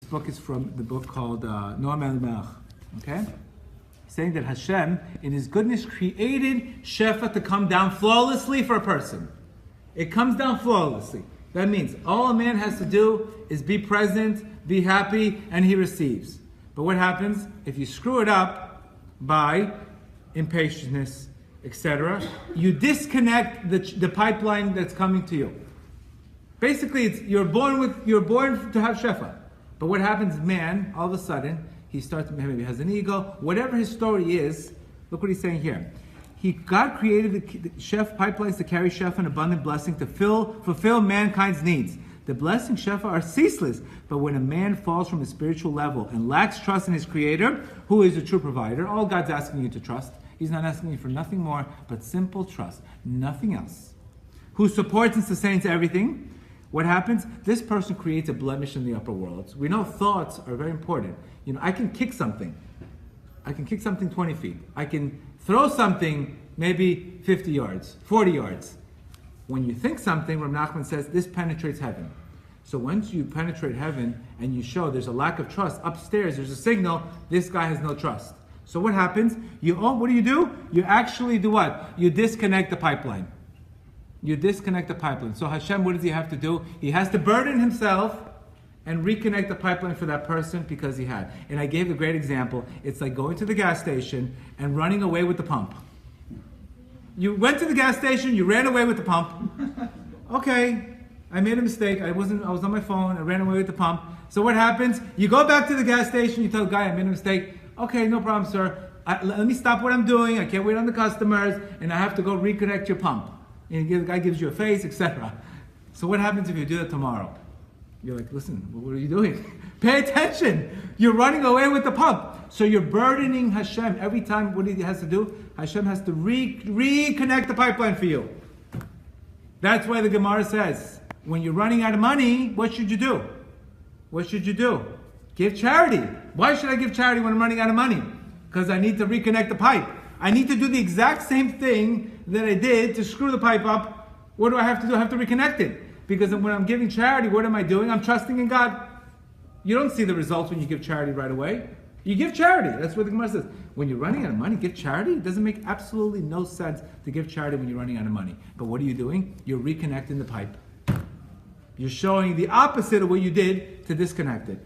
This book is from the book called Noam El-Melech. Okay? Saying that Hashem, in His goodness, created Shefa to come down flawlessly for a person. It comes down flawlessly. That means all a man has to do is be present, be happy, and he receives. But what happens if you screw it up by impatience, etc.? You disconnect the pipeline that's coming to you. Basically, you're born to have Shefa. But what happens, man, all of a sudden, he starts, maybe has an ego, whatever his story is. Look what he's saying here. God created the Shef pipelines to carry Shefa and abundant blessing to fulfill mankind's needs. The blessings Shefa are ceaseless, but when a man falls from a spiritual level and lacks trust in his Creator, who is a true provider, all God's asking you to trust. He's not asking you for nothing more but simple trust, nothing else. Who supports and sustains everything. What happens? This person creates a blemish in the upper worlds. We know thoughts are very important. I can kick something. I can kick something 20 feet. I can throw something maybe 50 yards, 40 yards. When you think something, Rav Nachman says, this penetrates heaven. So once you penetrate heaven and you show there's a lack of trust, upstairs there's a signal, this guy has no trust. So what happens? What do? You actually do what? You disconnect the pipeline. You disconnect the pipeline. So Hashem, what does He have to do? He has to burden Himself and reconnect the pipeline for that person because He had. And I gave a great example. It's like going to the gas station and running away with the pump. You went to the gas station, you ran away with the pump. Okay, I made a mistake. I was on my phone, I ran away with the pump. So what happens? You go back to the gas station, you tell the guy, I made a mistake. Okay, no problem, sir. Let me stop what I'm doing. I can't wait on the customers, and I have to go reconnect your pump. And the guy gives you a face, etc. So what happens if you do that tomorrow? You're like, listen, what are you doing? Pay attention. You're running away with the pump. So you're burdening Hashem. Every time, what He has to do? Hashem has to reconnect the pipeline for you. That's why the Gemara says, when you're running out of money, what should you do? What should you do? Give charity. Why should I give charity when I'm running out of money? Because I need to reconnect the pipe. I need to do the exact same thing that I did to screw the pipe up. What do I have to do? I have to reconnect it. Because when I'm giving charity, what am I doing? I'm trusting in God. You don't see the results when you give charity right away. You give charity. That's what the Gemara says. When you're running out of money, give charity. It doesn't make absolutely no sense to give charity when you're running out of money. But what are you doing? You're reconnecting the pipe. You're showing the opposite of what you did to disconnect it.